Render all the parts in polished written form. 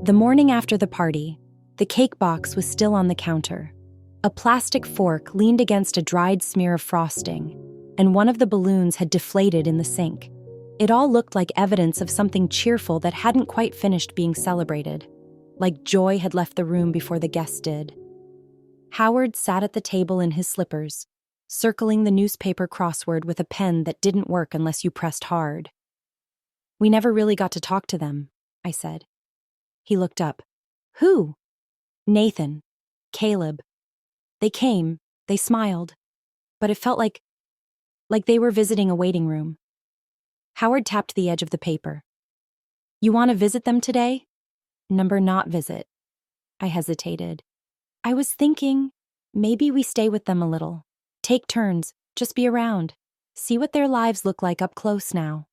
The morning after the party, the cake box was still on the counter. A plastic fork leaned against a dried smear of frosting, and one of the balloons had deflated in the sink. It all looked like evidence of something cheerful that hadn't quite finished being celebrated, like joy had left the room before the guests did. Howard sat at the table in his slippers, circling the newspaper crossword with a pen that didn't work unless you pressed hard. "We never really got to talk to them," I said. He looked up. "Who?" "Nathan. Caleb. They came, they smiled, but it felt like they were visiting a waiting room." Howard tapped the edge of the paper. "You want to visit them today?" Number not visit. I hesitated. "I was thinking, maybe we stay with them a little. Take turns, just be around. See what their lives look like up close now."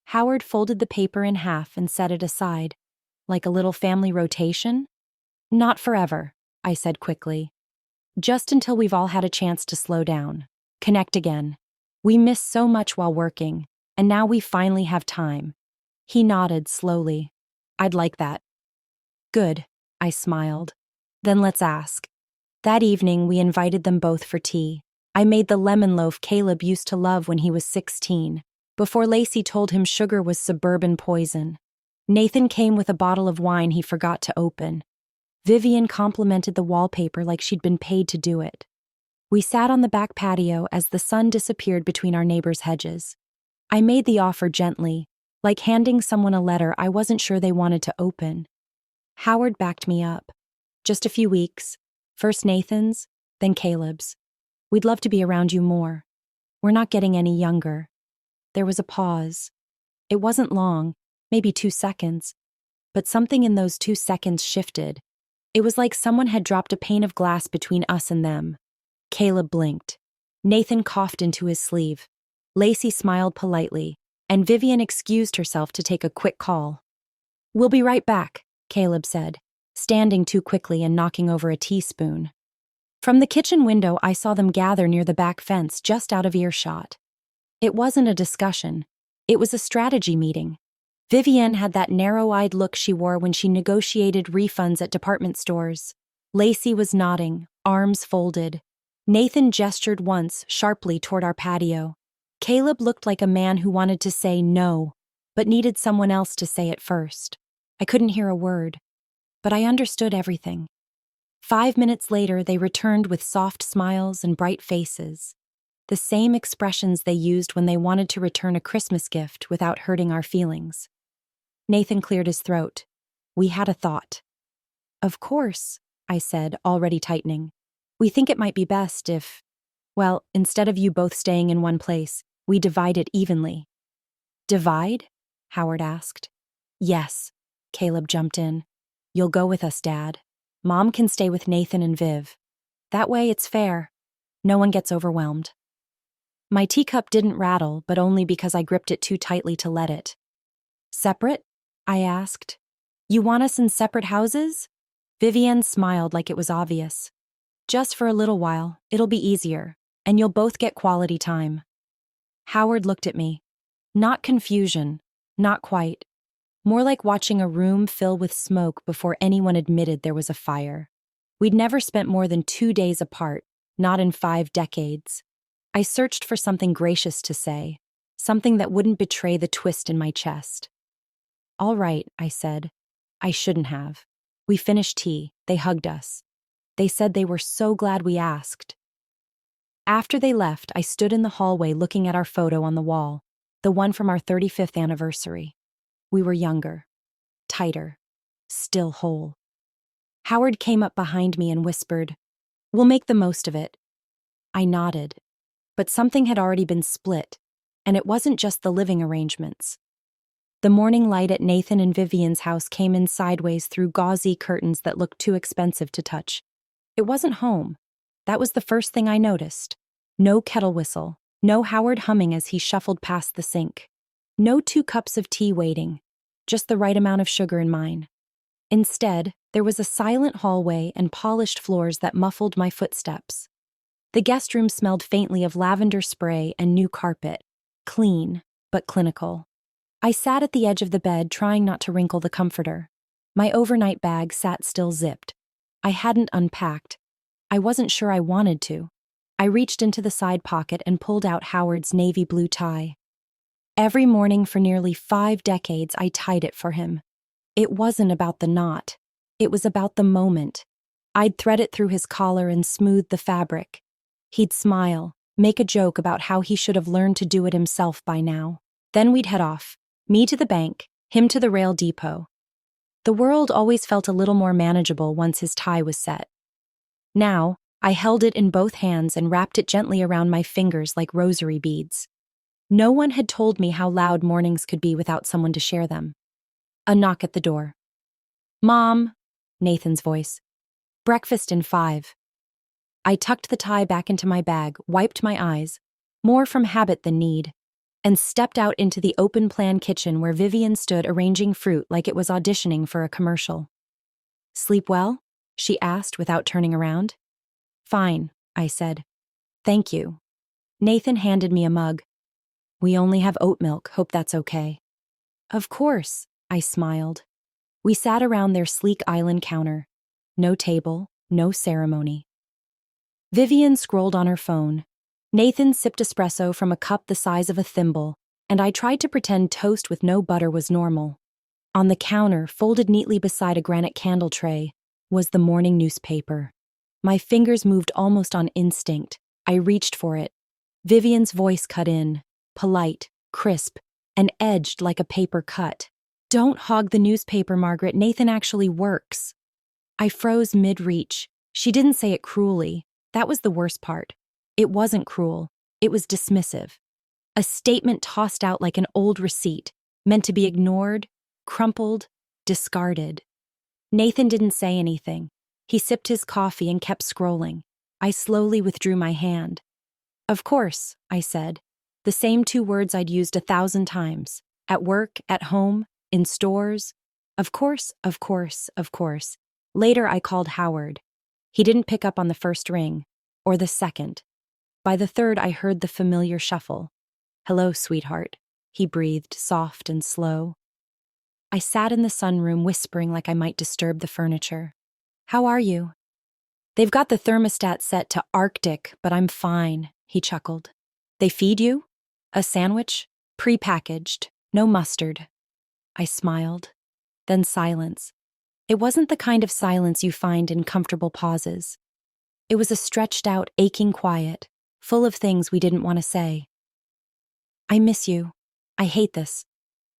Howard folded the paper in half and set it aside. "Like a little family rotation?" "Not forever," I said quickly. "Just until we've all had a chance to slow down, connect again. We miss so much while working, and now we finally have time." He nodded slowly. "I'd like that." "Good," I smiled. "Then let's ask." That evening, we invited them both for tea. I made the lemon loaf Caleb used to love when he was 16, before Lacey told him sugar was suburban poison. Nathan came with a bottle of wine he forgot to open. Vivian complimented the wallpaper like she'd been paid to do it. We sat on the back patio as the sun disappeared between our neighbors' hedges. I made the offer gently, like handing someone a letter I wasn't sure they wanted to open. Howard backed me up. "Just a few weeks. First Nathan's, then Caleb's. We'd love to be around you more. We're not getting any younger." There was a pause. It wasn't long, maybe 2 seconds, but something in those 2 seconds shifted. It was like someone had dropped a pane of glass between us and them. Caleb blinked. Nathan coughed into his sleeve. Lacey smiled politely, and Vivian excused herself to take a quick call. "We'll be right back," Caleb said, standing too quickly and knocking over a teaspoon. From the kitchen window, I saw them gather near the back fence just out of earshot. It wasn't a discussion. It was a strategy meeting. Vivian had that narrow-eyed look she wore when she negotiated refunds at department stores. Lacey was nodding, arms folded. Nathan gestured once, sharply toward our patio. Caleb looked like a man who wanted to say no, but needed someone else to say it first. I couldn't hear a word, but I understood everything. 5 minutes later, they returned with soft smiles and bright faces. The same expressions they used when they wanted to return a Christmas gift without hurting our feelings. Nathan cleared his throat. "We had a thought." "Of course," I said, already tightening. "We think it might be best if, well, instead of you both staying in one place, we divide it evenly." "Divide?" Howard asked. "Yes," Caleb jumped in. "You'll go with us, Dad. Mom can stay with Nathan and Viv. That way it's fair. No one gets overwhelmed." My teacup didn't rattle, but only because I gripped it too tightly to let it. "Separate?" I asked. "You want us in separate houses?" Vivian smiled like it was obvious. "Just for a little while, it'll be easier, and you'll both get quality time." Howard looked at me. Not confusion, not quite. More like watching a room fill with smoke before anyone admitted there was a fire. We'd never spent more than 2 days apart, not in 5 decades. I searched for something gracious to say, something that wouldn't betray the twist in my chest. "All right," I said. I shouldn't have. We finished tea. They hugged us. They said they were so glad we asked. After they left, I stood in the hallway looking at our photo on the wall, the one from our 35th anniversary. We were younger, tighter, still whole. Howard came up behind me and whispered, "We'll make the most of it." I nodded, but something had already been split, and it wasn't just the living arrangements. The morning light at Nathan and Vivian's house came in sideways through gauzy curtains that looked too expensive to touch. It wasn't home. That was the first thing I noticed. No kettle whistle, no Howard humming as he shuffled past the sink. No 2 cups of tea waiting, just the right amount of sugar in mine. Instead, there was a silent hallway and polished floors that muffled my footsteps. The guest room smelled faintly of lavender spray and new carpet, clean, but clinical. I sat at the edge of the bed trying not to wrinkle the comforter. My overnight bag sat still zipped. I hadn't unpacked. I wasn't sure I wanted to. I reached into the side pocket and pulled out Howard's navy blue tie. Every morning for nearly 5 decades, I tied it for him. It wasn't about the knot. It was about the moment. I'd thread it through his collar and smooth the fabric. He'd smile, make a joke about how he should have learned to do it himself by now. Then we'd head off, me to the bank, him to the rail depot. The world always felt a little more manageable once his tie was set. Now, I held it in both hands and wrapped it gently around my fingers like rosary beads. No one had told me how loud mornings could be without someone to share them. A knock at the door. "Mom," Nathan's voice. "Breakfast in 5. I tucked the tie back into my bag, wiped my eyes, more from habit than need, and stepped out into the open-plan kitchen where Vivian stood arranging fruit like it was auditioning for a commercial. "Sleep well?" she asked without turning around. "Fine," I said. "Thank you." Nathan handed me a mug. "We only have oat milk, hope that's okay." "Of course," I smiled. We sat around their sleek island counter. No table, no ceremony. Vivian scrolled on her phone. Nathan sipped espresso from a cup the size of a thimble, and I tried to pretend toast with no butter was normal. On the counter, folded neatly beside a granite candle tray, was the morning newspaper. My fingers moved almost on instinct. I reached for it. Vivian's voice cut in, polite, crisp, and edged like a paper cut. "Don't hog the newspaper, Margaret. Nathan actually works." I froze mid-reach. She didn't say it cruelly. That was the worst part. It wasn't cruel. It was dismissive. A statement tossed out like an old receipt, meant to be ignored, crumpled, discarded. Nathan didn't say anything. He sipped his coffee and kept scrolling. I slowly withdrew my hand. "Of course," I said. The same 2 words I'd used 1,000 times. At work, at home, in stores. Of course, of course, of course. Later I called Howard. He didn't pick up on the first ring, or the second. By the third I heard the familiar shuffle. "Hello, sweetheart," he breathed, soft and slow. I sat in the sunroom whispering like I might disturb the furniture. "How are you?" "They've got the thermostat set to Arctic, but I'm fine," he chuckled. "They feed you?" "A sandwich, pre-packaged, no mustard." I smiled. Then silence. It wasn't the kind of silence you find in comfortable pauses. It was a stretched-out, aching quiet, full of things we didn't want to say. "I miss you. I hate this.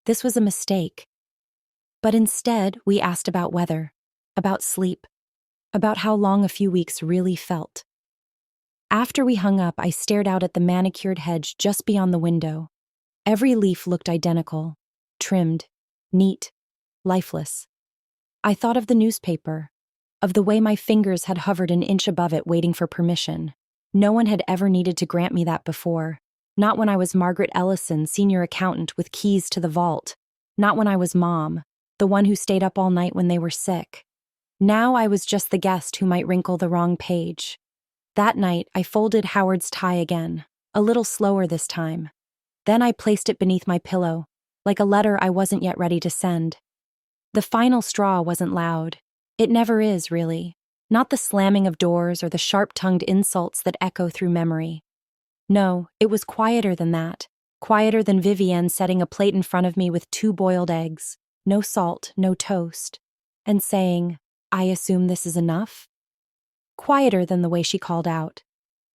This was a mistake." But instead, we asked about weather, about sleep, about how long a few weeks really felt. After we hung up, I stared out at the manicured hedge just beyond the window. Every leaf looked identical, trimmed, neat, lifeless. I thought of the newspaper, of the way my fingers had hovered an inch above it waiting for permission. No one had ever needed to grant me that before. Not when I was Margaret Ellison, senior accountant with keys to the vault. Not when I was Mom, the one who stayed up all night when they were sick. Now I was just the guest who might wrinkle the wrong page. That night, I folded Howard's tie again, a little slower this time. Then I placed it beneath my pillow, like a letter I wasn't yet ready to send. The final straw wasn't loud. It never is, really. Not the slamming of doors or the sharp-tongued insults that echo through memory. No, it was quieter than that. Quieter than Vivienne setting a plate in front of me with 2 boiled eggs, no salt, no toast, and saying, "I assume this is enough?" Quieter than the way she called out,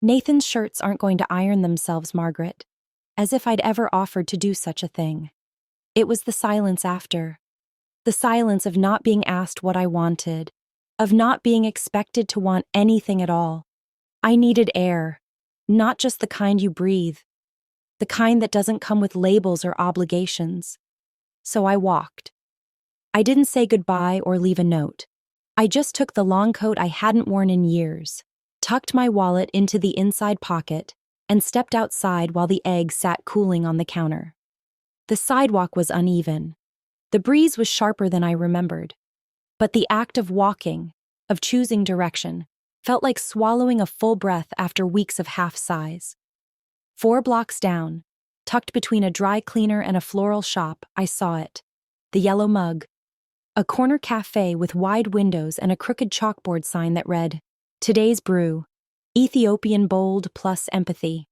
"Nathan's shirts aren't going to iron themselves, Margaret," as if I'd ever offered to do such a thing. It was the silence after. The silence of not being asked what I wanted, of not being expected to want anything at all. I needed air, not just the kind you breathe, the kind that doesn't come with labels or obligations. So I walked. I didn't say goodbye or leave a note. I just took the long coat I hadn't worn in years, tucked my wallet into the inside pocket, and stepped outside while the egg sat cooling on the counter. The sidewalk was uneven. The breeze was sharper than I remembered. But the act of walking, of choosing direction, felt like swallowing a full breath after weeks of half-sighs. 4 blocks down, tucked between a dry cleaner and a floral shop, I saw it. The yellow mug. A corner cafe with wide windows and a crooked chalkboard sign that read, "Today's brew, Ethiopian bold plus empathy."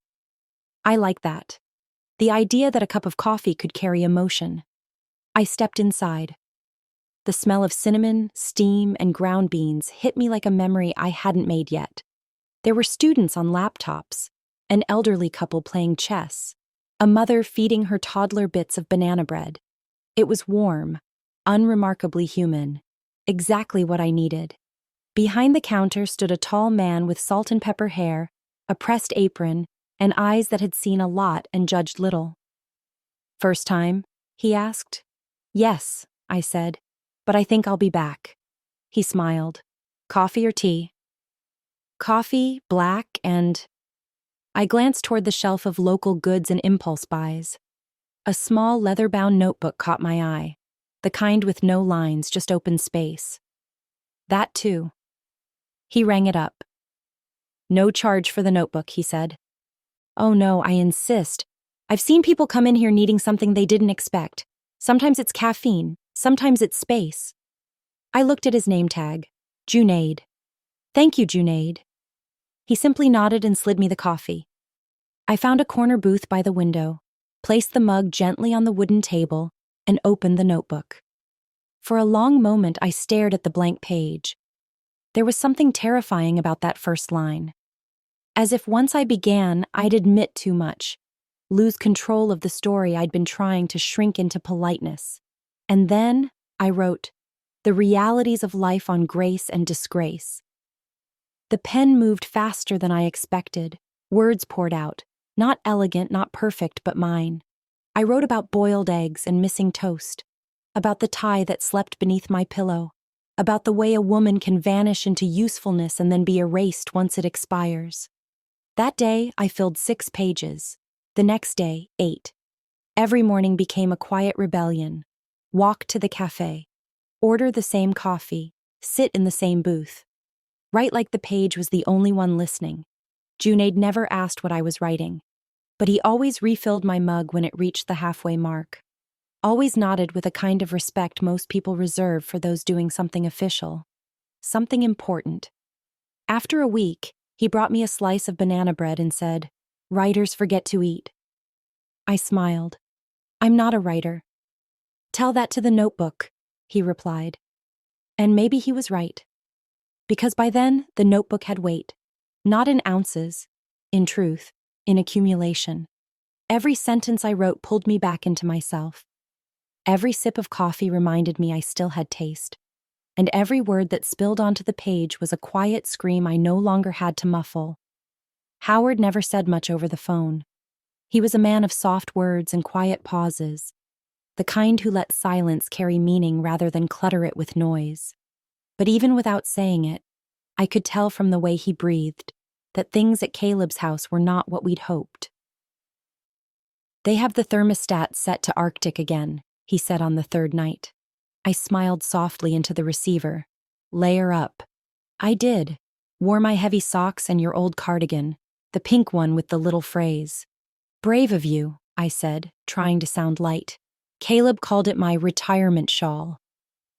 I like that. The idea that a cup of coffee could carry emotion. I stepped inside. The smell of cinnamon, steam, and ground beans hit me like a memory I hadn't made yet. There were students on laptops, an elderly couple playing chess, a mother feeding her toddler bits of banana bread. It was warm, unremarkably human, exactly what I needed. Behind the counter stood a tall man with salt and pepper hair, a pressed apron, and eyes that had seen a lot and judged little. "First time?" he asked. "Yes," I said, "but I think I'll be back." He smiled. "Coffee or tea?" "Coffee, black, and—" I glanced toward the shelf of local goods and impulse buys. A small leather-bound notebook caught my eye, the kind with no lines, just open space. "That too." He rang it up. "No charge for the notebook," he said. "Oh no, I insist. I've seen people come in here needing something they didn't expect. Sometimes it's caffeine, sometimes it's space." I looked at his name tag. Junaid. "Thank you, Junaid." He simply nodded and slid me the coffee. I found a corner booth by the window, placed the mug gently on the wooden table, and opened the notebook. For a long moment I stared at the blank page. There was something terrifying about that first line. As if once I began, I'd admit too much, lose control of the story I'd been trying to shrink into politeness. And then I wrote, "The realities of life on grace and disgrace." The pen moved faster than I expected. Words poured out, not elegant, not perfect, but mine. I wrote about boiled eggs and missing toast, about the tie that slept beneath my pillow, about the way a woman can vanish into usefulness and then be erased once it expires. That day, I filled 6 pages. The next day, 8. Every morning became a quiet rebellion. Walk to the cafe. Order the same coffee. Sit in the same booth. Write like the page was the only one listening. Junaid never asked what I was writing, but he always refilled my mug when it reached the halfway mark. Always nodded with a kind of respect most people reserve for those doing something official. Something important. After a week, he brought me a slice of banana bread and said, "Writers forget to eat." I smiled. "I'm not a writer." "Tell that to the notebook," he replied. And maybe he was right. Because by then, the notebook had weight. Not in ounces, in truth, in accumulation. Every sentence I wrote pulled me back into myself. Every sip of coffee reminded me I still had taste. And every word that spilled onto the page was a quiet scream I no longer had to muffle. Howard never said much over the phone. He was a man of soft words and quiet pauses, the kind who let silence carry meaning rather than clutter it with noise. But even without saying it, I could tell from the way he breathed that things at Caleb's house were not what we'd hoped. "They have the thermostat set to Arctic again," he said on the 3rd night. I smiled softly into the receiver. "Layer up." I did. Wore my heavy socks and your old cardigan, the pink one with the little phrase. "Brave of you," I said, trying to sound light. Caleb called it my retirement shawl.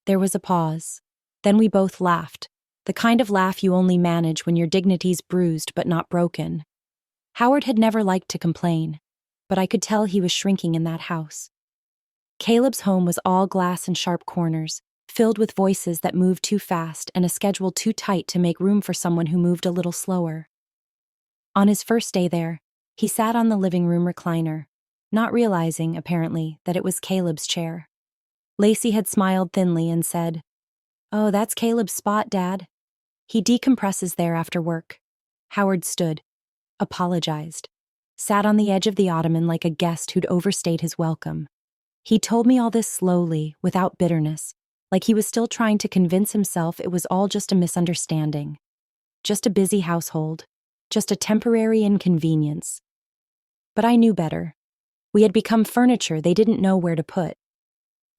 There was a pause. Then we both laughed, the kind of laugh you only manage when your dignity's bruised but not broken. Howard had never liked to complain, but I could tell he was shrinking in that house. Caleb's home was all glass and sharp corners, filled with voices that moved too fast and a schedule too tight to make room for someone who moved a little slower. On his first day there, he sat on the living room recliner, not realizing, apparently, that it was Caleb's chair. Lacey had smiled thinly and said, "Oh, that's Caleb's spot, Dad. He decompresses there after work." Howard stood, apologized, sat on the edge of the ottoman like a guest who'd overstayed his welcome. He told me all this slowly, without bitterness, like he was still trying to convince himself it was all just a misunderstanding. Just a busy household. Just a temporary inconvenience. But I knew better. We had become furniture they didn't know where to put.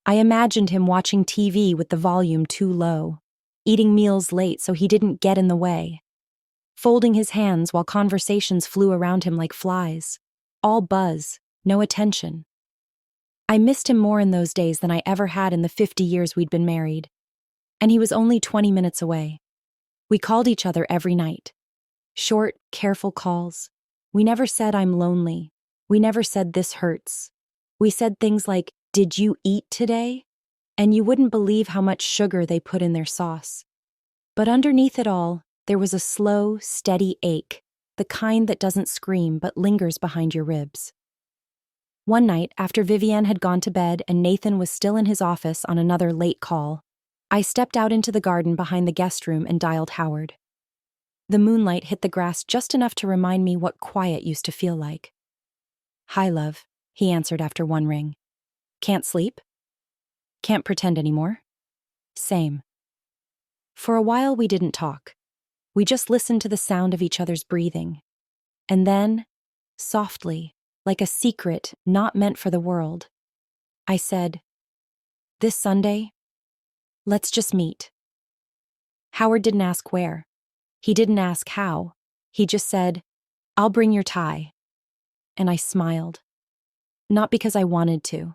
I imagined him watching TV with the volume too low, eating meals late so he didn't get in the way, folding his hands while conversations flew around him like flies, all buzz, no attention. I missed him more in those days than I ever had in the 50 years we'd been married. And he was only 20 minutes away. We called each other every night. Short, careful calls. We never said I'm lonely. We never said this hurts. We said things like, "Did you eat today?" And you wouldn't believe how much sugar they put in their sauce. But underneath it all, there was a slow, steady ache, the kind that doesn't scream but lingers behind your ribs. One night, after Vivienne had gone to bed and Nathan was still in his office on another late call, I stepped out into the garden behind the guest room and dialed Howard. The moonlight hit the grass just enough to remind me what quiet used to feel like. "Hi, love," he answered after one ring. "Can't sleep? Can't pretend anymore?" "Same." For a while we didn't talk. We just listened to the sound of each other's breathing. And then, softly, like a secret not meant for the world, I said, "This Sunday, let's just meet." Howard didn't ask where. He didn't ask how. He just said, "I'll bring your tie." And I smiled. Not because I wanted to,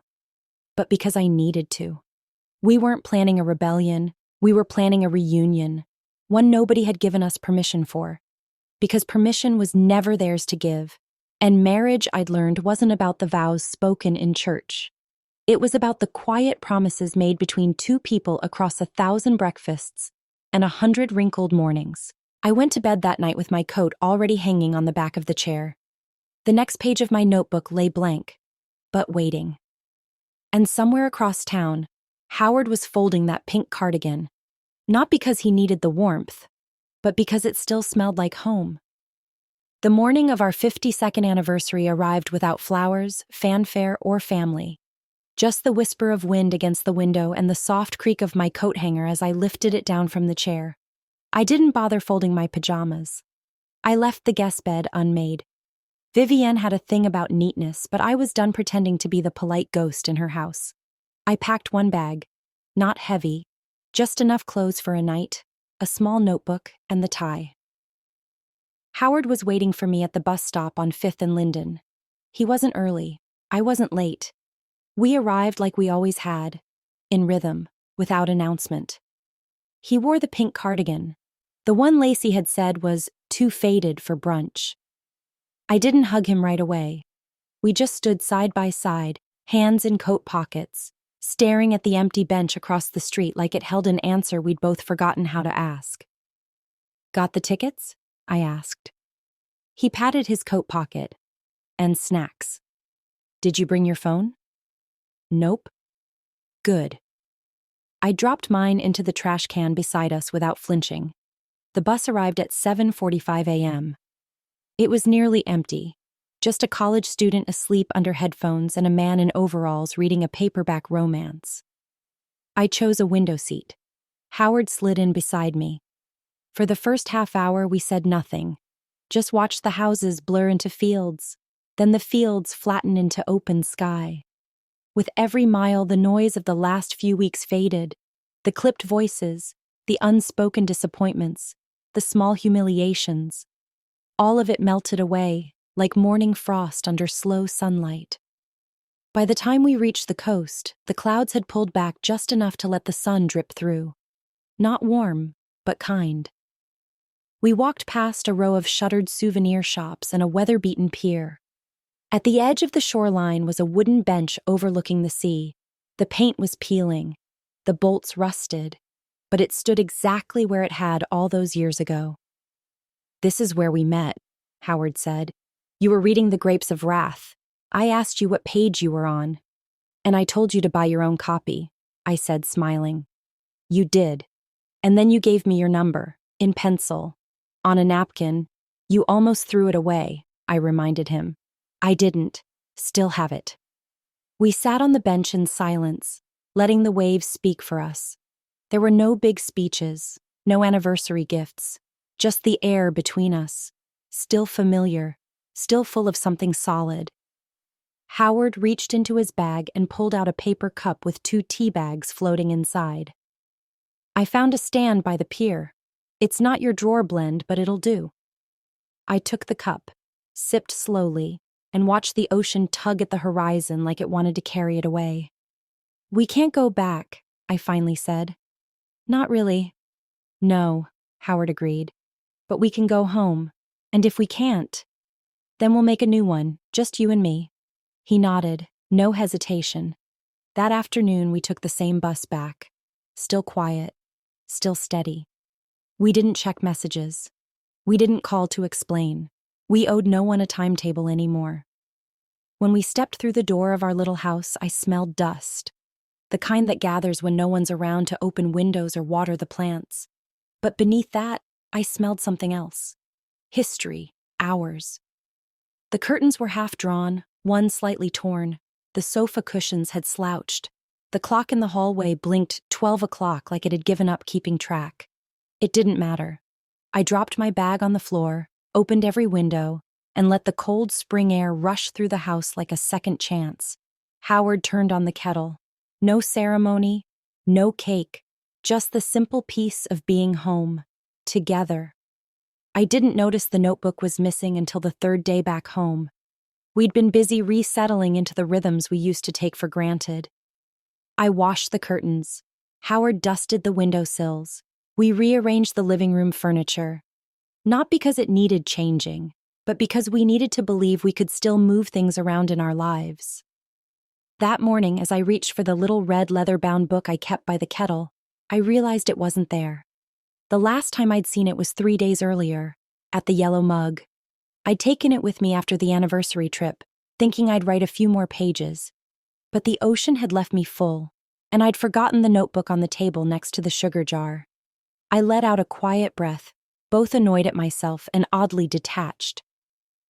but because I needed to. We weren't planning a rebellion. We were planning a reunion, one nobody had given us permission for. Because permission was never theirs to give. And marriage, I'd learned, wasn't about the vows spoken in church. It was about the quiet promises made between two people across 1,000 breakfasts and 100 wrinkled mornings. I went to bed that night with my coat already hanging on the back of the chair. The next page of my notebook lay blank, but waiting. And somewhere across town, Howard was folding that pink cardigan, not because he needed the warmth, but because it still smelled like home. The morning of our 52nd anniversary arrived without flowers, fanfare, or family. Just the whisper of wind against the window and the soft creak of my coat hanger as I lifted it down from the chair. I didn't bother folding my pajamas. I left the guest bed unmade. Vivienne had a thing about neatness, but I was done pretending to be the polite ghost in her house. I packed one bag, not heavy, just enough clothes for a night, a small notebook, and the tie. Howard was waiting for me at the bus stop on 5th and Linden. He wasn't early. I wasn't late. We arrived like we always had, in rhythm, without announcement. He wore the pink cardigan, the one Lacey had said was too faded for brunch. I didn't hug him right away. We just stood side by side, hands in coat pockets, staring at the empty bench across the street like it held an answer we'd both forgotten how to ask. "Got the tickets?" I asked. He patted his coat pocket. "And snacks. Did you bring your phone?" "Nope." "Good." I dropped mine into the trash can beside us without flinching. The bus arrived at 7:45 a.m. It was nearly empty, just a college student asleep under headphones and a man in overalls reading a paperback romance. I chose a window seat. Howard slid in beside me. For the first half hour, we said nothing, just watched the houses blur into fields, then the fields flatten into open sky. With every mile, the noise of the last few weeks faded, the clipped voices, the unspoken disappointments, the small humiliations. All of it melted away, like morning frost under slow sunlight. By the time we reached the coast, the clouds had pulled back just enough to let the sun drip through. Not warm, but kind. We walked past a row of shuttered souvenir shops and a weather-beaten pier. At the edge of the shoreline was a wooden bench overlooking the sea. The paint was peeling, the bolts rusted, but it stood exactly where it had all those years ago. "This is where we met," Howard said. "You were reading The Grapes of Wrath. I asked you what page you were on. And I told you to buy your own copy," I said, smiling. "You did. And then you gave me your number, in pencil. On a napkin. You almost threw it away," I reminded him. "I didn't. Still have it." We sat on the bench in silence, letting the waves speak for us. There were no big speeches, no anniversary gifts, just the air between us, still familiar, still full of something solid. Howard reached into his bag and pulled out a paper cup with 2 tea bags floating inside. "I found a stand by the pier. It's not your drawer blend, but it'll do." I took the cup, sipped slowly, and watched the ocean tug at the horizon like it wanted to carry it away. "We can't go back," I finally said. "Not really." "No," Howard agreed. "But we can go home. And if we can't, then we'll make a new one, just you and me." He nodded, no hesitation. That afternoon we took the same bus back. Still quiet, still steady. We didn't check messages. We didn't call to explain. We owed no one a timetable anymore. When we stepped through the door of our little house, I smelled dust. The kind that gathers when no one's around to open windows or water the plants. But beneath that, I smelled something else. History, hours. The curtains were half drawn, one slightly torn. The sofa cushions had slouched. The clock in the hallway blinked 12 o'clock like it had given up keeping track. It didn't matter. I dropped my bag on the floor, opened every window, and let the cold spring air rush through the house like a second chance. Howard turned on the kettle. No ceremony, no cake, just the simple peace of being home, together. I didn't notice the notebook was missing until the third day back home. We'd been busy resettling into the rhythms we used to take for granted. I washed the curtains. Howard dusted the windowsills. We rearranged the living room furniture. Not because it needed changing, but because we needed to believe we could still move things around in our lives. That morning, as I reached for the little red leather-bound book I kept by the kettle, I realized it wasn't there. The last time I'd seen it was 3 days earlier, at the Yellow Mug. I'd taken it with me after the anniversary trip, thinking I'd write a few more pages. But the ocean had left me full, and I'd forgotten the notebook on the table next to the sugar jar. I let out a quiet breath, both annoyed at myself and oddly detached.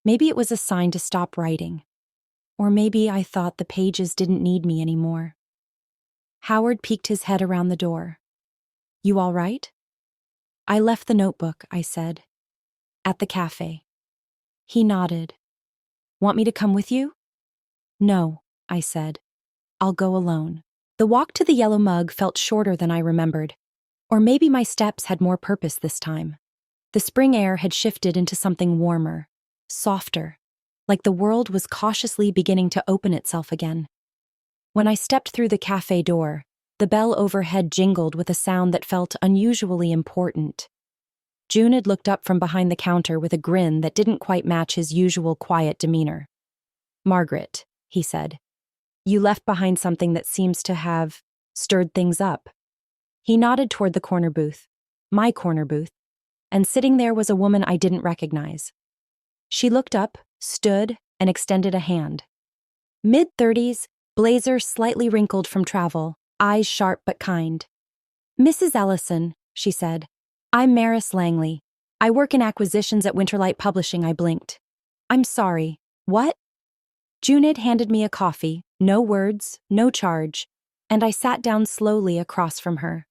Maybe it was a sign to stop writing. Or maybe I thought the pages didn't need me anymore. Howard peeked his head around the door. "You all right?" "I left the notebook," I said. "At the cafe." He nodded. "Want me to come with you?" "No," I said. "I'll go alone." The walk to the Yellow Mug felt shorter than I remembered. Or maybe my steps had more purpose this time. The spring air had shifted into something warmer, softer, like the world was cautiously beginning to open itself again. When I stepped through the cafe door, the bell overhead jingled with a sound that felt unusually important. June had looked up from behind the counter with a grin that didn't quite match his usual quiet demeanor. "Margaret," he said, "you left behind something that seems to have stirred things up." He nodded toward the corner booth, my corner booth, and sitting there was a woman I didn't recognize. She looked up, stood, and extended a hand. Mid-30s, blazer slightly wrinkled from travel, eyes sharp but kind. "Mrs. Ellison," she said. "I'm Maris Langley. I work in acquisitions at Winterlight Publishing." I blinked. "I'm sorry. What?" Junid handed me a coffee, no words, no charge, and I sat down slowly across from her.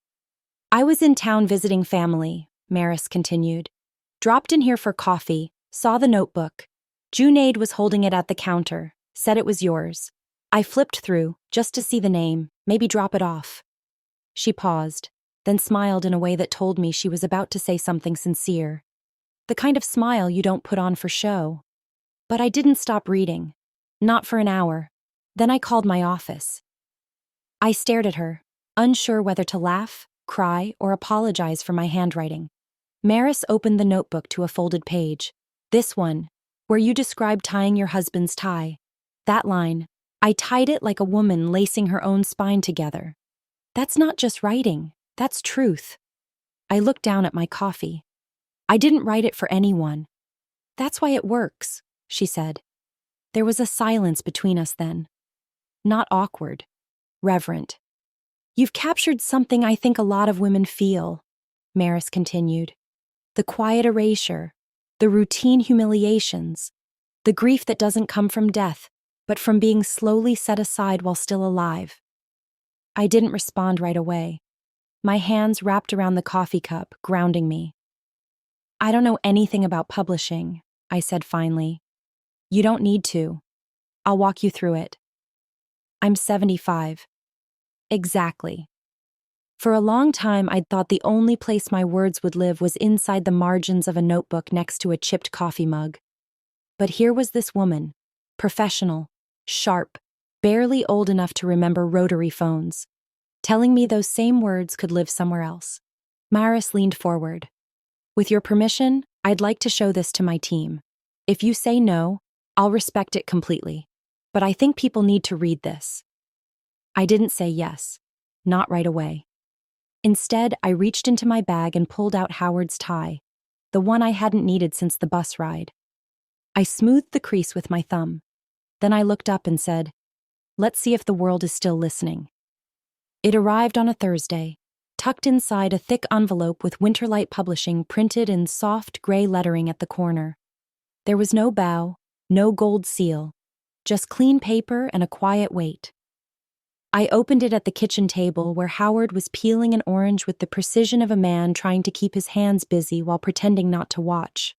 "I was in town visiting family," Maris continued. "Dropped in here for coffee, saw the notebook. Junaid was holding it at the counter, said it was yours. I flipped through, just to see the name, maybe drop it off." She paused, then smiled in a way that told me she was about to say something sincere. The kind of smile you don't put on for show. But I didn't stop reading. Not for an hour. Then I called my office. I stared at her, unsure whether to laugh, cry, or apologize for my handwriting. Maris opened the notebook to a folded page. "This one, where you described tying your husband's tie. That line, I tied it like a woman lacing her own spine together. That's not just writing, that's truth." I looked down at my coffee. "I didn't write it for anyone. That's why it works," she said. There was a silence between us then. Not awkward, reverent. "You've captured something I think a lot of women feel," Maris continued. "The quiet erasure, the routine humiliations, the grief that doesn't come from death, but from being slowly set aside while still alive." I didn't respond right away. My hands wrapped around the coffee cup, grounding me. "I don't know anything about publishing," I said finally. "You don't need to. I'll walk you through it." "I'm 75. Exactly. For a long time, I'd thought the only place my words would live was inside the margins of a notebook next to a chipped coffee mug. But here was this woman, professional, sharp, barely old enough to remember rotary phones, telling me those same words could live somewhere else. Maris leaned forward. With your permission, I'd like to show this to my team. If you say no, I'll respect it completely. But I think people need to read this. I didn't say yes. Not right away. Instead, I reached into my bag and pulled out Howard's tie, the one I hadn't needed since the bus ride. I smoothed the crease with my thumb. Then I looked up and said, "Let's see if the world is still listening." It arrived on a Thursday, tucked inside a thick envelope with Winterlight Publishing printed in soft gray lettering at the corner. There was no bow, no gold seal, just clean paper and a quiet weight. I opened it at the kitchen table where Howard was peeling an orange with the precision of a man trying to keep his hands busy while pretending not to watch.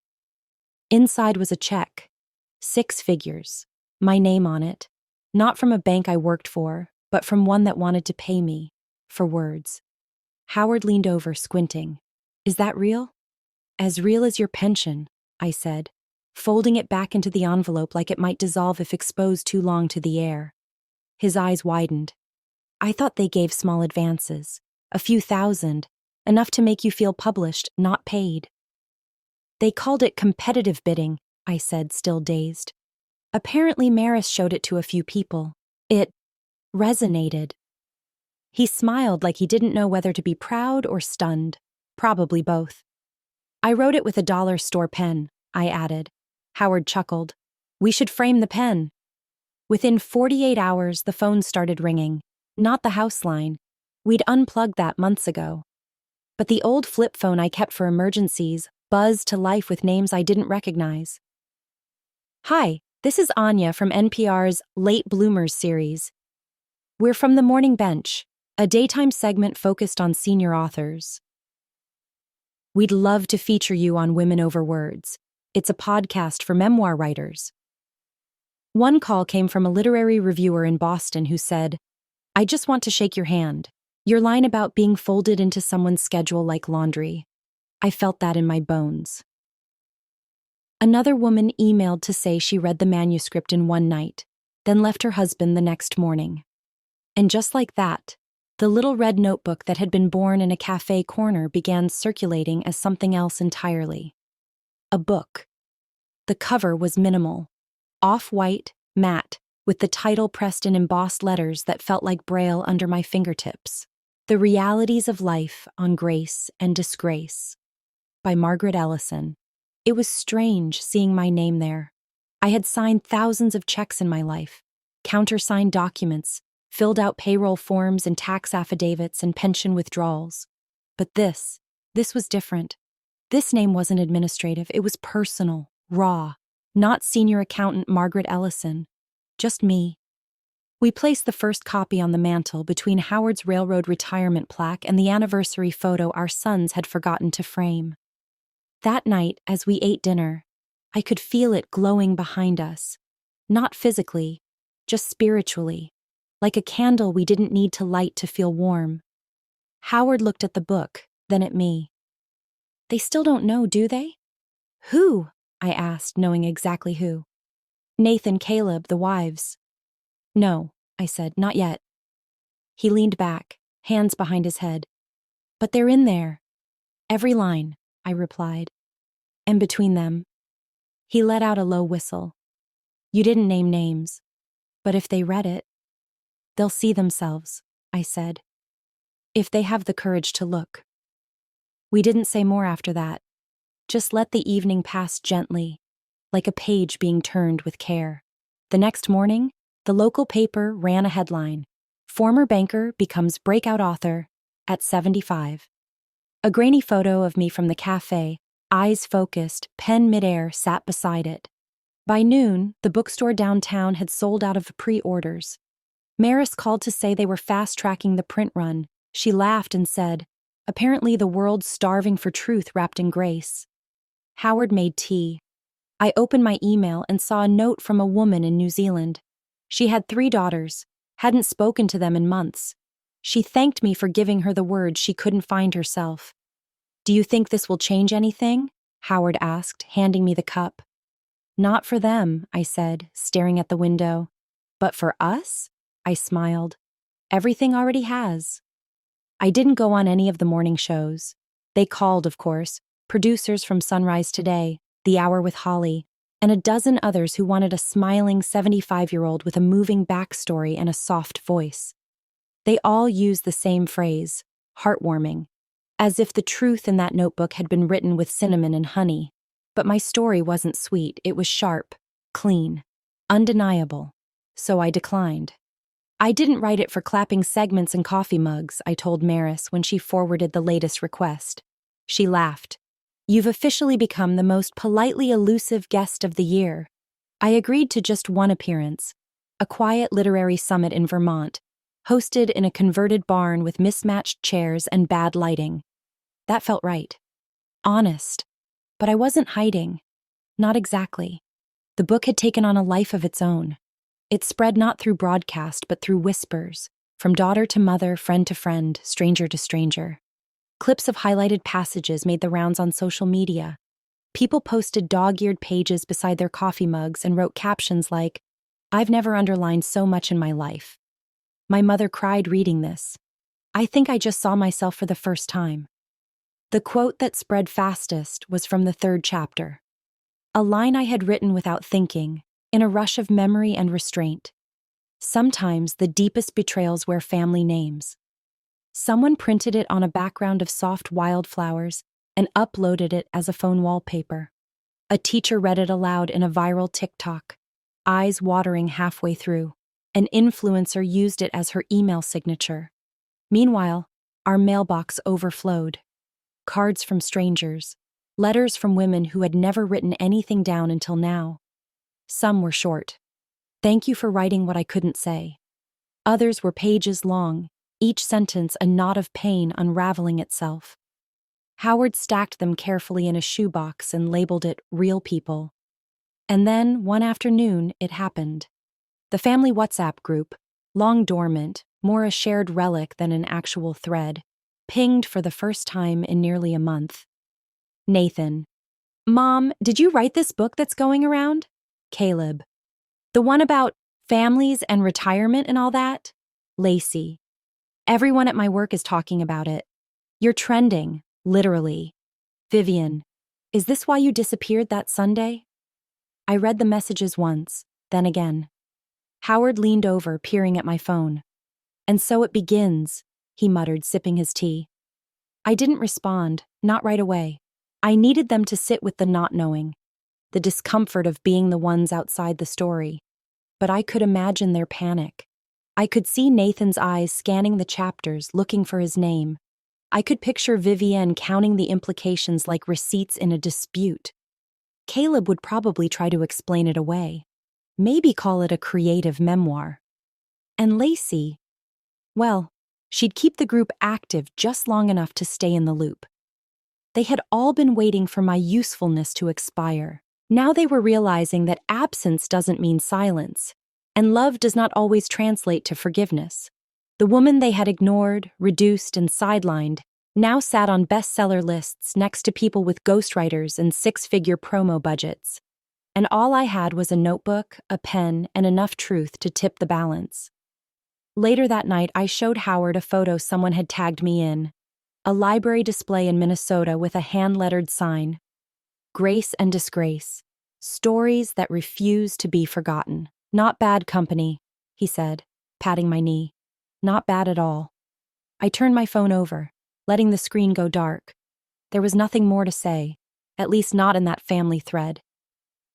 Inside was a check, 6 figures, my name on it, not from a bank I worked for, but from one that wanted to pay me, for words. Howard leaned over, squinting. "Is that real?" "As real as your pension," I said, folding it back into the envelope like it might dissolve if exposed too long to the air. His eyes widened. "I thought they gave small advances, a few thousand, enough to make you feel published, not paid." "They called it competitive bidding," I said, still dazed. "Apparently Maris showed it to a few people. It resonated." He smiled like he didn't know whether to be proud or stunned, probably both. "I wrote it with a dollar store pen," I added. Howard chuckled. "We should frame the pen." Within 48 hours, the phone started ringing. Not the house line. We'd unplugged that months ago. But the old flip phone I kept for emergencies buzzed to life with names I didn't recognize. "Hi, this is Anya from NPR's Late Bloomers series. We're from the Morning Bench, a daytime segment focused on senior authors. We'd love to feature you on Women Over Words. It's a podcast for memoir writers." One call came from a literary reviewer in Boston who said, "I just want to shake your hand. Your line about being folded into someone's schedule like laundry. I felt that in my bones." Another woman emailed to say she read the manuscript in one night, then left her husband the next morning. And just like that, the little red notebook that had been born in a cafe corner began circulating as something else entirely. A book. The cover was minimal, off-white, matte, with the title pressed in embossed letters that felt like braille under my fingertips. The Realities of Life on Grace and Disgrace, by Margaret Ellison. It was strange seeing my name there. I had signed thousands of checks in my life, countersigned documents, filled out payroll forms and tax affidavits and pension withdrawals. But this was different. This name wasn't administrative, it was personal, raw, not senior accountant Margaret Ellison. Just me. We placed the first copy on the mantel between Howard's railroad retirement plaque and the anniversary photo our sons had forgotten to frame. That night, as we ate dinner, I could feel it glowing behind us. Not physically, just spiritually, like a candle we didn't need to light to feel warm. Howard looked at the book, then at me. "They still don't know, do they?" "Who?" I asked, knowing exactly who. "Nathan, Caleb, the wives." "No," I said, "not yet." He leaned back, hands behind his head. "But they're in there." "Every line," I replied. "And between them." He let out a low whistle. "You didn't name names. But if they read it, they'll see themselves," I said. "If they have the courage to look." We didn't say more after that. Just let the evening pass gently, like a page being turned with care. The next morning, the local paper ran a headline: "Former banker becomes breakout author at 75. A grainy photo of me from the cafe, eyes focused, pen midair, sat beside it. By noon, the bookstore downtown had sold out of pre-orders. Maris called to say they were fast-tracking the print run. She laughed and said, "Apparently the world's starving for truth wrapped in grace." Howard made tea. I opened my email and saw a note from a woman in New Zealand. She had 3 daughters, hadn't spoken to them in months. She thanked me for giving her the words she couldn't find herself. "Do you think this will change anything?" Howard asked, handing me the cup. Not for them, I said, staring at the window. But for us? I smiled. Everything already has. I didn't go on any of the morning shows. They called, of course, producers from Sunrise Today, The Hour with Holly, and a dozen others who wanted a smiling 75-year-old with a moving backstory and a soft voice. They all used the same phrase, heartwarming, as if the truth in that notebook had been written with cinnamon and honey. But my story wasn't sweet, it was sharp, clean, undeniable. So I declined. I didn't write it for clapping segments and coffee mugs, I told Maris when she forwarded the latest request. She laughed. You've officially become the most politely elusive guest of the year. I agreed to just one appearance, a quiet literary summit in Vermont, hosted in a converted barn with mismatched chairs and bad lighting. That felt right. Honest. But I wasn't hiding. Not exactly. The book had taken on a life of its own. It spread not through broadcast, but through whispers, from daughter to mother, friend to friend, stranger to stranger. Clips of highlighted passages made the rounds on social media. People posted dog-eared pages beside their coffee mugs and wrote captions like, "I've never underlined so much in my life. My mother cried reading this. I think I just saw myself for the first time." The quote that spread fastest was from the third chapter. A line I had written without thinking, in a rush of memory and restraint. Sometimes the deepest betrayals wear family names. Someone printed it on a background of soft wildflowers and uploaded it as a phone wallpaper. A teacher read it aloud in a viral TikTok, eyes watering halfway through. An influencer used it as her email signature. Meanwhile, our mailbox overflowed. Cards from strangers, letters from women who had never written anything down until now. Some were short. Thank you for writing what I couldn't say. Others were pages long, each sentence a knot of pain unraveling itself. Howard stacked them carefully in a shoebox and labeled it Real People. And then, one afternoon, it happened. The family WhatsApp group, long dormant, more a shared relic than an actual thread, pinged for the first time in nearly a month. Nathan. Mom, did you write this book that's going around? Caleb. The one about families and retirement and all that? Lacey. Everyone at my work is talking about it. You're trending, literally. Vivian. Is this why you disappeared that Sunday? I read the messages once, then again. Howard leaned over, peering at my phone. And so it begins, he muttered, sipping his tea. I didn't respond, not right away. I needed them to sit with the not knowing, the discomfort of being the ones outside the story. But I could imagine their panic. I could see Nathan's eyes scanning the chapters, looking for his name. I could picture Vivienne counting the implications like receipts in a dispute. Caleb would probably try to explain it away. Maybe call it a creative memoir. And Lacey, well, she'd keep the group active just long enough to stay in the loop. They had all been waiting for my usefulness to expire. Now they were realizing that absence doesn't mean silence, and love does not always translate to forgiveness. The woman they had ignored, reduced, and sidelined now sat on bestseller lists next to people with ghostwriters and six-figure promo budgets. And all I had was a notebook, a pen, and enough truth to tip the balance. Later that night, I showed Howard a photo someone had tagged me in. A library display in Minnesota with a hand-lettered sign. Grace and Disgrace. Stories that refuse to be forgotten. Not bad company, he said, patting my knee. Not bad at all. I turned my phone over, letting the screen go dark. There was nothing more to say, at least not in that family thread.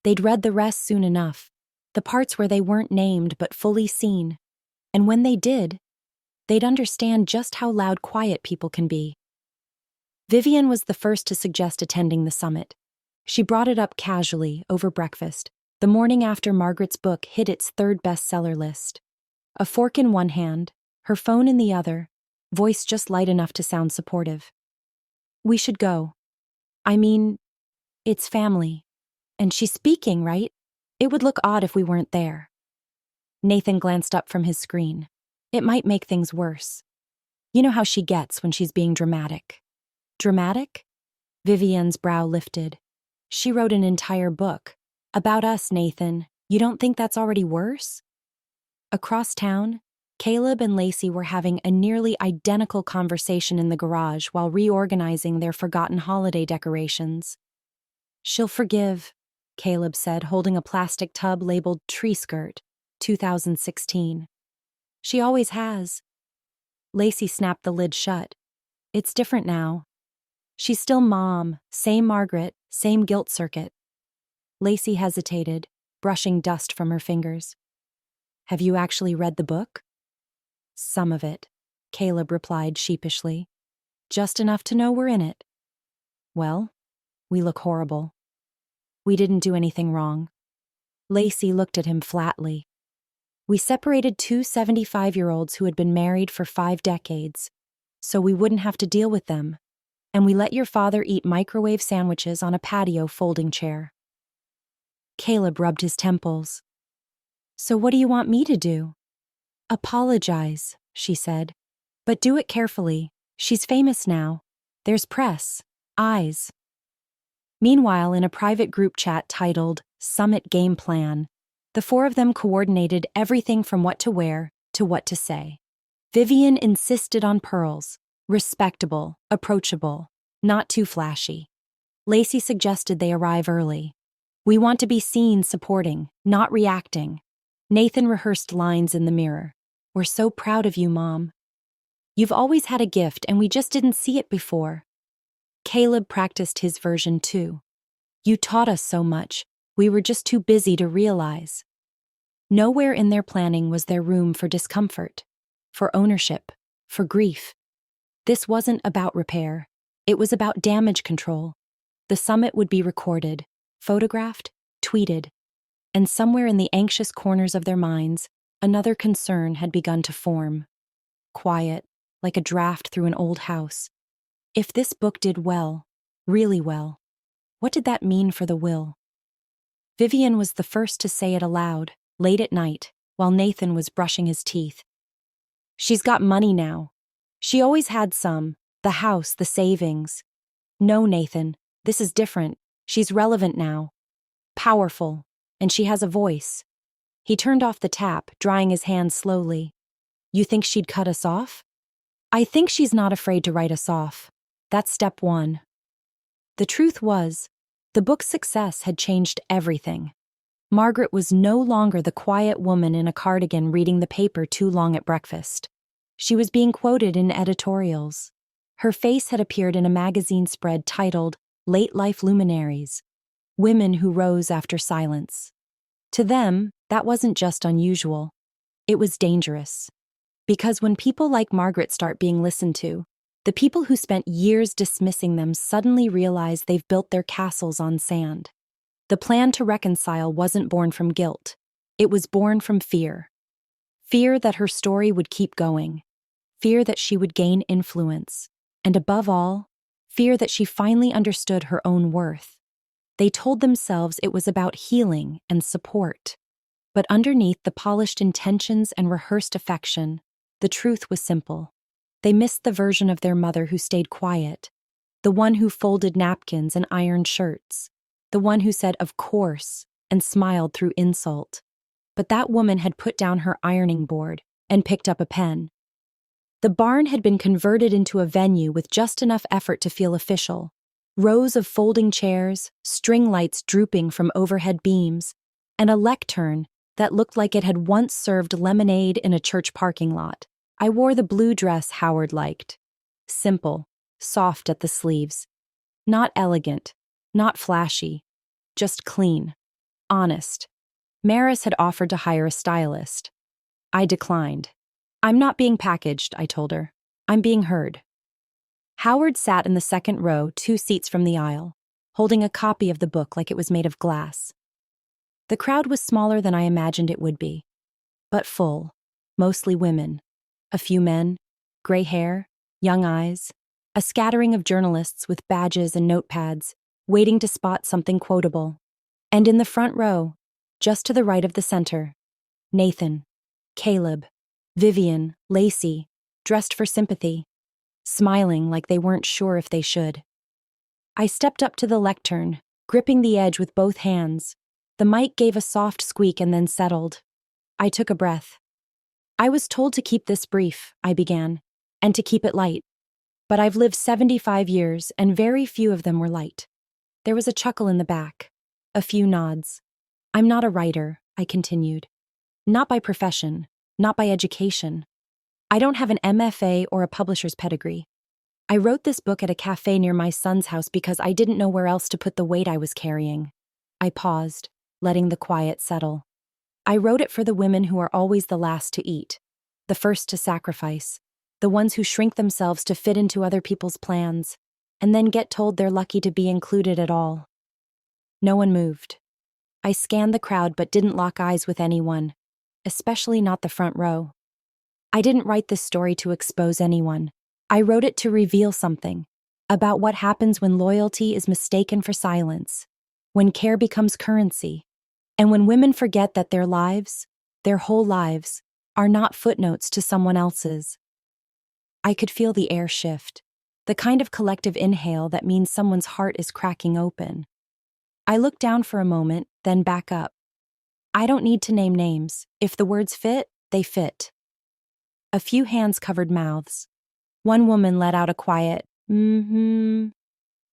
They'd read the rest soon enough, the parts where they weren't named but fully seen. And when they did, they'd understand just how loud quiet people can be. Vivian was the first to suggest attending the summit. She brought it up casually, over breakfast, the morning after Margaret's book hit its third bestseller list. A fork in one hand, her phone in the other, voice just light enough to sound supportive. We should go. I mean, it's family. And she's speaking, right? It would look odd if we weren't there. Nathan glanced up from his screen. It might make things worse. You know how she gets when she's being dramatic. Dramatic? Vivian's brow lifted. She wrote an entire book. About us, Nathan. You don't think that's already worse? Across town, Caleb and Lacey were having a nearly identical conversation in the garage while reorganizing their forgotten holiday decorations. She'll forgive, Caleb said, holding a plastic tub labeled Tree Skirt, 2016. She always has. Lacey snapped the lid shut. It's different now. She's still Mom, same Margaret, same guilt circuit. Lacey hesitated, brushing dust from her fingers. Have you actually read the book? Some of it, Caleb replied sheepishly. Just enough to know we're in it. Well, we look horrible. We didn't do anything wrong. Lacey looked at him flatly. We separated two 75-year-olds who had been married for 5 decades, so we wouldn't have to deal with them, and we let your father eat microwave sandwiches on a patio folding chair. Caleb rubbed his temples. So what do you want me to do? Apologize, she said. But do it carefully. She's famous now. There's press, eyes. Meanwhile, in a private group chat titled Summit Game Plan, the 4 of them coordinated everything from what to wear to what to say. Vivian insisted on pearls, respectable, approachable, not too flashy. Lacey suggested they arrive early. We want to be seen supporting, not reacting. Nathan rehearsed lines in the mirror. We're so proud of you, Mom. You've always had a gift and we just didn't see it before. Caleb practiced his version too. You taught us so much, we were just too busy to realize. Nowhere in their planning was there room for discomfort, for ownership, for grief. This wasn't about repair. It was about damage control. The summit would be recorded, photographed, tweeted, and somewhere in the anxious corners of their minds, another concern had begun to form. Quiet, like a draft through an old house. If this book did well, really well, what did that mean for the will? Vivian was the first to say it aloud, late at night, while Nathan was brushing his teeth. She's got money now. She always had some, the house, the savings. No, Nathan, this is different. She's relevant now. Powerful. And she has a voice. He turned off the tap, drying his hands slowly. You think she'd cut us off? I think she's not afraid to write us off. That's step 1. The truth was, the book's success had changed everything. Margaret was no longer the quiet woman in a cardigan reading the paper too long at breakfast. She was being quoted in editorials. Her face had appeared in a magazine spread titled Late Life Luminaries, Women Who Rose After Silence. To them, that wasn't just unusual. It was dangerous. Because when people like Margaret start being listened to, the people who spent years dismissing them suddenly realize they've built their castles on sand. The plan to reconcile wasn't born from guilt. It was born from fear. Fear that her story would keep going. Fear that she would gain influence. And above all, fear that she finally understood her own worth. They told themselves it was about healing and support. But underneath the polished intentions and rehearsed affection, the truth was simple. They missed the version of their mother who stayed quiet, the one who folded napkins and ironed shirts, the one who said, "Of course," and smiled through insult. But that woman had put down her ironing board and picked up a pen. The barn had been converted into a venue with just enough effort to feel official. Rows of folding chairs, string lights drooping from overhead beams, and a lectern that looked like it had once served lemonade in a church parking lot. I wore the blue dress Howard liked. Simple, soft at the sleeves. Not elegant, not flashy, just clean, honest. Maris had offered to hire a stylist. I declined. I'm not being packaged, I told her. I'm being heard. Howard sat in the second row, 2 seats from the aisle, holding a copy of the book like it was made of glass. The crowd was smaller than I imagined it would be, but full, mostly women. A few men, gray hair, young eyes, a scattering of journalists with badges and notepads, waiting to spot something quotable. And in the front row, just to the right of the center, Nathan, Caleb, Vivian, Lacey, dressed for sympathy, smiling like they weren't sure if they should. I stepped up to the lectern, gripping the edge with both hands, The mic gave a soft squeak and then settled. I took a breath. I was told to keep this brief, I began, and to keep it light. But I've lived 75 years, and very few of them were light. There was a chuckle in the back, a few nods. I'm not a writer, I continued. Not by profession, not by education. I don't have an MFA or a publisher's pedigree. I wrote this book at a cafe near my son's house because I didn't know where else to put the weight I was carrying. I paused, letting the quiet settle. I wrote it for the women who are always the last to eat, the first to sacrifice, the ones who shrink themselves to fit into other people's plans, and then get told they're lucky to be included at all. No one moved. I scanned the crowd but didn't lock eyes with anyone, especially not the front row. I didn't write this story to expose anyone. I wrote it to reveal something about what happens when loyalty is mistaken for silence, when care becomes currency, and when women forget that their lives, their whole lives, are not footnotes to someone else's. I could feel the air shift, the kind of collective inhale that means someone's heart is cracking open. I looked down for a moment, then back up. I don't need to name names. If the words fit, they fit. A few hands covered mouths. One woman let out a quiet, mm-hmm.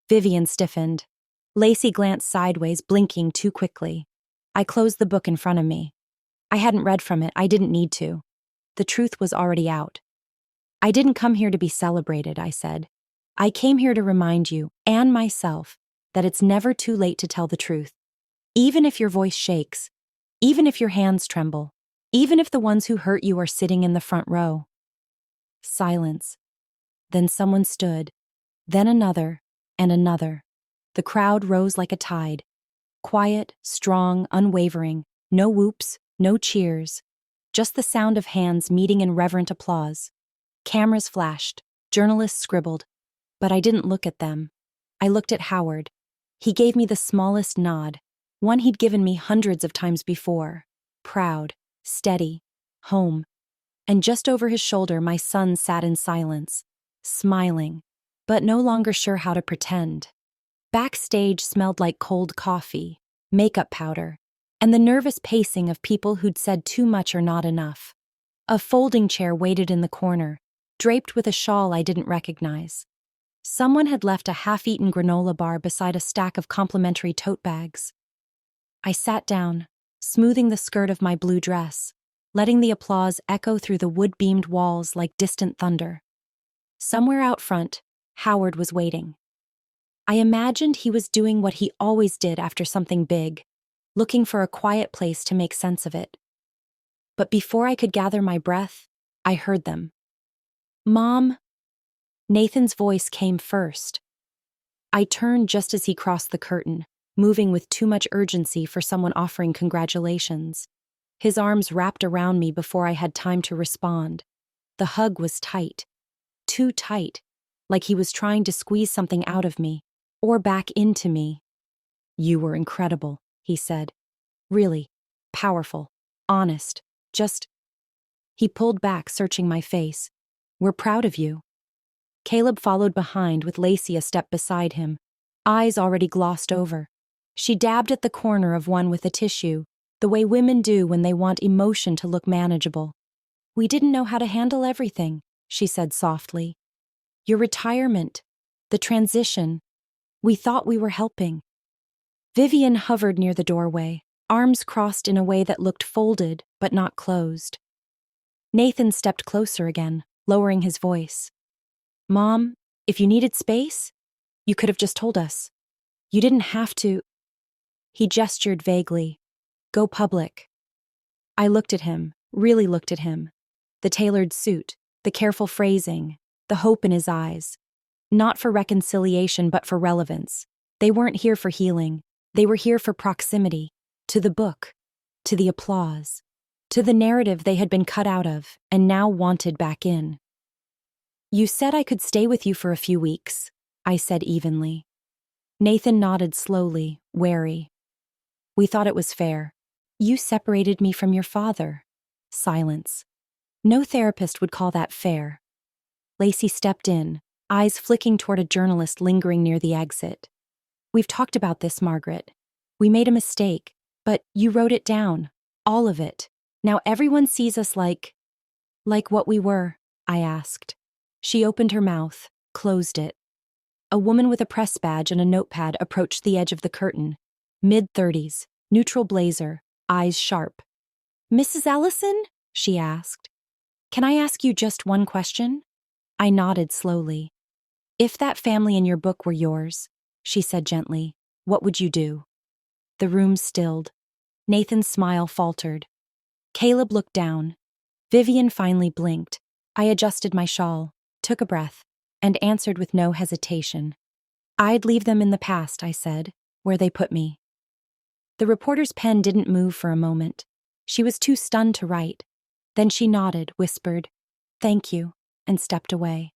Vivian stiffened. Lacey glanced sideways, blinking too quickly. I closed the book in front of me. I hadn't read from it, I didn't need to. The truth was already out. I didn't come here to be celebrated, I said. I came here to remind you, and myself, that it's never too late to tell the truth. Even if your voice shakes, even if your hands tremble, even if the ones who hurt you are sitting in the front row. Silence. Then someone stood, then another, and another. The crowd rose like a tide. Quiet, strong, unwavering, no whoops, no cheers, just the sound of hands meeting in reverent applause. Cameras flashed, journalists scribbled, but I didn't look at them. I looked at Howard. He gave me the smallest nod, one he'd given me hundreds of times before. Proud, steady, home. And just over his shoulder, my son sat in silence, smiling, but no longer sure how to pretend. Backstage smelled like cold coffee, makeup powder, and the nervous pacing of people who'd said too much or not enough. A folding chair waited in the corner, draped with a shawl I didn't recognize. Someone had left a half-eaten granola bar beside a stack of complimentary tote bags. I sat down, smoothing the skirt of my blue dress, letting the applause echo through the wood-beamed walls like distant thunder. Somewhere out front, Howard was waiting. I imagined he was doing what he always did after something big, looking for a quiet place to make sense of it. But before I could gather my breath, I heard them. "Mom?" Nathan's voice came first. I turned just as he crossed the curtain, moving with too much urgency for someone offering congratulations. His arms wrapped around me before I had time to respond. The hug was tight. Too tight, like he was trying to squeeze something out of me, or back into me. "You were incredible," he said. "Really, powerful, honest, just..." He pulled back, searching my face. "We're proud of you." Caleb followed behind with Lacey a step beside him, eyes already glossed over. She dabbed at the corner of one with a tissue, the way women do when they want emotion to look manageable. "We didn't know how to handle everything," she said softly. "Your retirement, the transition. We thought we were helping." Vivian hovered near the doorway, arms crossed in a way that looked folded but not closed. Nathan stepped closer again, lowering his voice. "Mom, if you needed space, you could have just told us. You didn't have to..." He gestured vaguely. "Go public." I looked at him, really looked at him. The tailored suit, the careful phrasing, the hope in his eyes. Not for reconciliation, but for relevance. They weren't here for healing. They were here for proximity, to the book, to the applause, to the narrative they had been cut out of and now wanted back in. "You said I could stay with you for a few weeks," I said evenly. Nathan nodded slowly, wary. "We thought it was fair. You separated me from your father." Silence. No therapist would call that fair. Lacey stepped in, eyes flicking toward a journalist lingering near the exit. "We've talked about this, Margaret. We made a mistake. But you wrote it down. All of it. Now everyone sees us like what we were, I asked. She opened her mouth, closed it. A woman with a press badge and a notepad approached the edge of the curtain. Mid-30s, neutral blazer, eyes sharp. "Mrs. Ellison?" she asked. "Can I ask you just one question?" I nodded slowly. "If that family in your book were yours," she said gently, "what would you do?" The room stilled. Nathan's smile faltered. Caleb looked down. Vivian finally blinked. I adjusted my shawl, took a breath, and answered with no hesitation. "I'd leave them in the past," I said, "where they put me." The reporter's pen didn't move for a moment. She was too stunned to write. Then she nodded, whispered, "Thank you," and stepped away.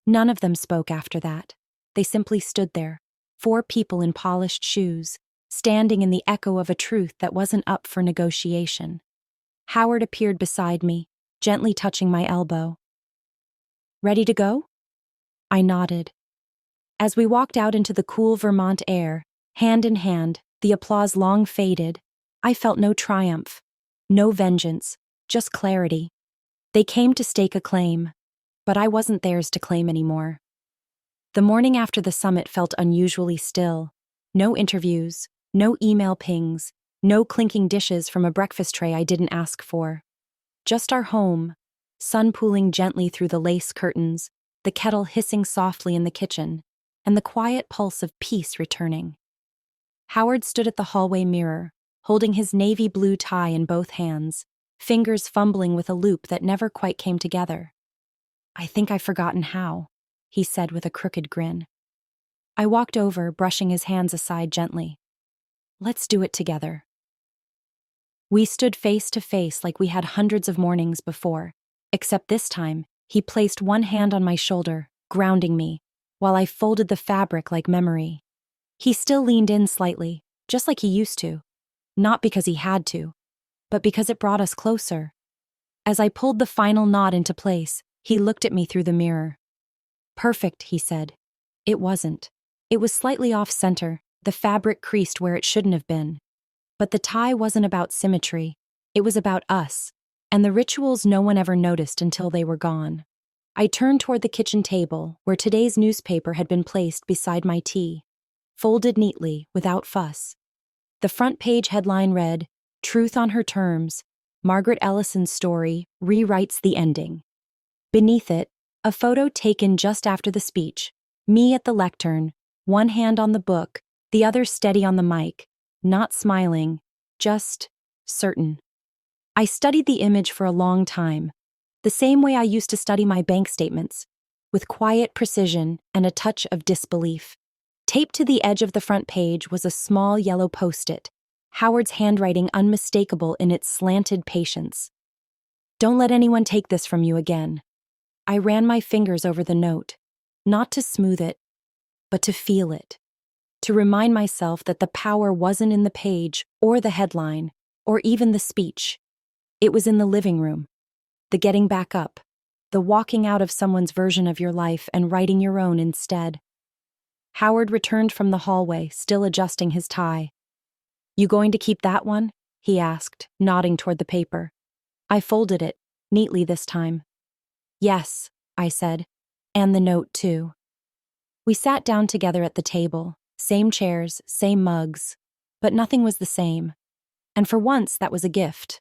None of them spoke after that. They simply stood there, 4 people in polished shoes, standing in the echo of a truth that wasn't up for negotiation. Howard appeared beside me, gently touching my elbow. "Ready to go?" I nodded. As we walked out into the cool Vermont air, hand in hand, the applause long faded, I felt no triumph, no vengeance, just clarity. They came to stake a claim, but I wasn't theirs to claim anymore. The morning after the summit felt unusually still. No interviews, no email pings, no clinking dishes from a breakfast tray I didn't ask for. Just our home, sun pooling gently through the lace curtains, the kettle hissing softly in the kitchen, and the quiet pulse of peace returning. Howard stood at the hallway mirror, holding his navy blue tie in both hands, fingers fumbling with a loop that never quite came together. "I think I've forgotten how," he said with a crooked grin. I walked over, brushing his hands aside gently. "Let's do it together." We stood face to face like we had hundreds of mornings before, except this time, he placed one hand on my shoulder, grounding me, while I folded the fabric like memory. He still leaned in slightly, just like he used to, not because he had to, but because it brought us closer. As I pulled the final knot into place, he looked at me through the mirror. "Perfect," he said. It wasn't. It was slightly off-center, the fabric creased where it shouldn't have been. But the tie wasn't about symmetry, it was about us, and the rituals no one ever noticed until they were gone. I turned toward the kitchen table, where today's newspaper had been placed beside my tea, folded neatly, without fuss. The front page headline read, "Truth on Her Terms, Margaret Ellison's Story Rewrites the Ending." Beneath it, a photo taken just after the speech, me at the lectern, one hand on the book, the other steady on the mic, not smiling, just certain. I studied the image for a long time, the same way I used to study my bank statements, with quiet precision and a touch of disbelief. Taped to the edge of the front page was a small yellow post-it, Howard's handwriting unmistakable in its slanted patience. "Don't let anyone take this from you again." I ran my fingers over the note, not to smooth it, but to feel it. To remind myself that the power wasn't in the page, or the headline, or even the speech. It was in the living room. The getting back up. The walking out of someone's version of your life and writing your own instead. Howard returned from the hallway, still adjusting his tie. "You going to keep that one?" he asked, nodding toward the paper. I folded it, neatly this time. "Yes," I said, "and the note too." We sat down together at the table, same chairs, same mugs, but nothing was the same. And for once, that was a gift.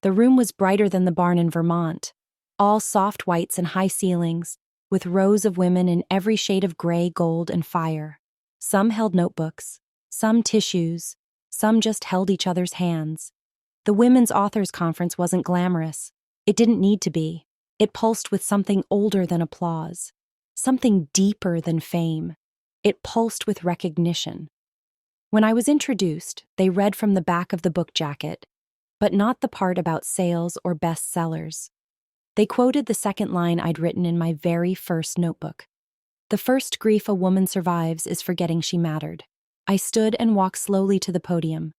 The room was brighter than the barn in Vermont, all soft whites and high ceilings, with rows of women in every shade of gray, gold, and fire. Some held notebooks, some tissues, some just held each other's hands. The Women's Authors Conference wasn't glamorous. It didn't need to be. It pulsed with something older than applause, something deeper than fame. It pulsed with recognition. When I was introduced, they read from the back of the book jacket, but not the part about sales or bestsellers. They quoted the second line I'd written in my very first notebook. "The first grief a woman survives is forgetting she mattered." I stood and walked slowly to the podium.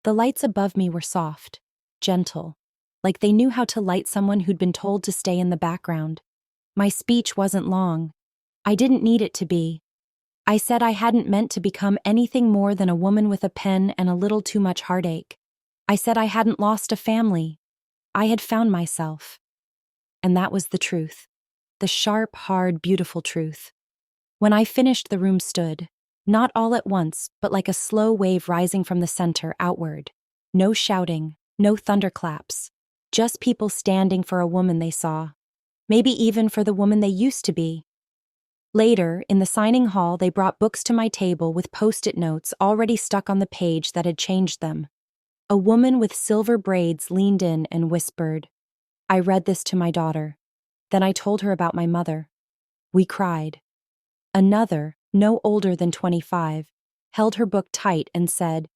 The lights above me were soft, gentle, like they knew how to light someone who'd been told to stay in the background. My speech wasn't long. I didn't need it to be. I said I hadn't meant to become anything more than a woman with a pen and a little too much heartache. I said I hadn't lost a family. I had found myself. And that was the truth. The sharp, hard, beautiful truth. When I finished, the room stood, not all at once, but like a slow wave rising from the center outward. No shouting, no thunderclaps, just people standing for a woman they saw, maybe even for the woman they used to be. Later, in the signing hall, they brought books to my table with post-it notes already stuck on the page that had changed them. A woman with silver braids leaned in and whispered, "I read this to my daughter." Then I told her about my mother. We cried. Another, no older than 25, held her book tight and said,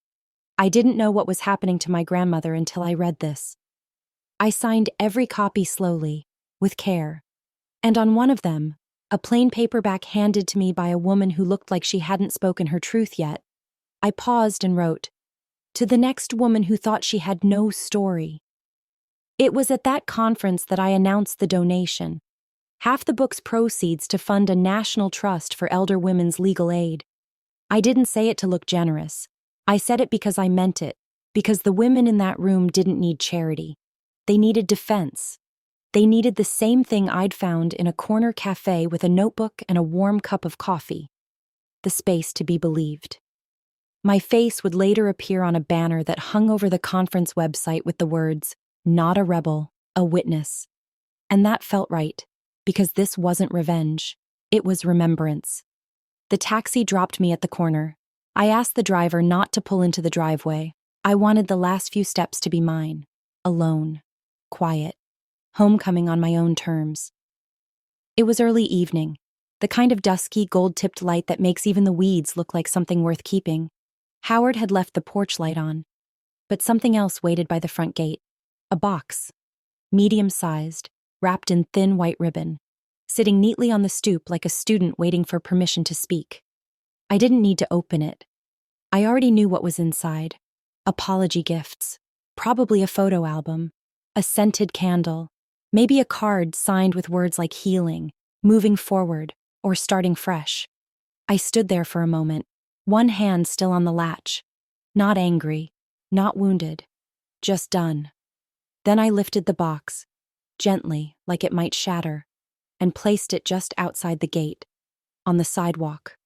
"I didn't know what was happening to my grandmother until I read this." I signed every copy slowly, with care. And on one of them, a plain paperback handed to me by a woman who looked like she hadn't spoken her truth yet, I paused and wrote, "To the next woman who thought she had no story." It was at that conference that I announced the donation. Half the book's proceeds to fund a national trust for elder women's legal aid. I didn't say it to look generous. I said it because I meant it, because the women in that room didn't need charity. They needed defense. They needed the same thing I'd found in a corner cafe with a notebook and a warm cup of coffee. The space to be believed. My face would later appear on a banner that hung over the conference website with the words, "Not a rebel, a witness." And that felt right, because this wasn't revenge. It was remembrance. The taxi dropped me at the corner. I asked the driver not to pull into the driveway. I wanted the last few steps to be mine. Alone. Quiet. Homecoming on my own terms. It was early evening, the kind of dusky, gold-tipped light that makes even the weeds look like something worth keeping. Howard had left the porch light on, but something else waited by the front gate. A box. Medium-sized, wrapped in thin white ribbon, sitting neatly on the stoop like a student waiting for permission to speak. I didn't need to open it. I already knew what was inside. Apology gifts. Probably a photo album. A scented candle. Maybe a card signed with words like healing, moving forward, or starting fresh. I stood there for a moment, one hand still on the latch. Not angry, not wounded, just done. Then I lifted the box, gently, like it might shatter, and placed it just outside the gate, on the sidewalk,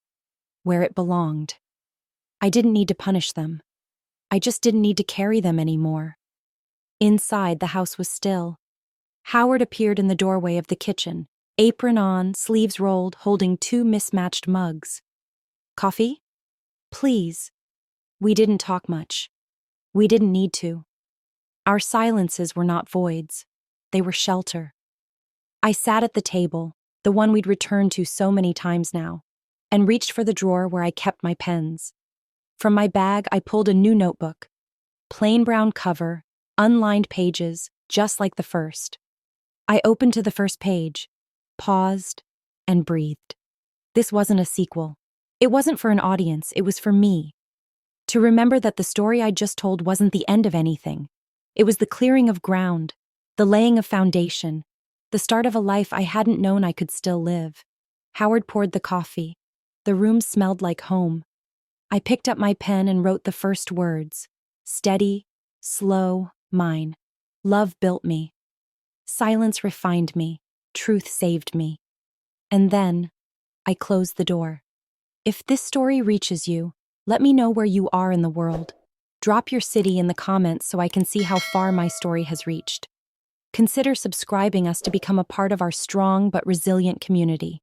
where it belonged. I didn't need to punish them. I just didn't need to carry them anymore. Inside, the house was still. Howard appeared in the doorway of the kitchen, apron on, sleeves rolled, holding 2 mismatched mugs. "Coffee? Please." We didn't talk much. We didn't need to. Our silences were not voids. They were shelter. I sat at the table, the one we'd returned to so many times now, and reached for the drawer where I kept my pens. From my bag, I pulled a new notebook. Plain brown cover, unlined pages, just like the first. I opened to the first page, paused, and breathed. This wasn't a sequel. It wasn't for an audience, it was for me. To remember that the story I just told wasn't the end of anything. It was the clearing of ground, the laying of foundation, the start of a life I hadn't known I could still live. Howard poured the coffee. The room smelled like home. I picked up my pen and wrote the first words. Steady, slow, mine. Love built me. Silence refined me. Truth saved me. And then, I closed the door. If this story reaches you, let me know where you are in the world. Drop your city in the comments so I can see how far my story has reached. Consider subscribing us to become a part of our strong but resilient community.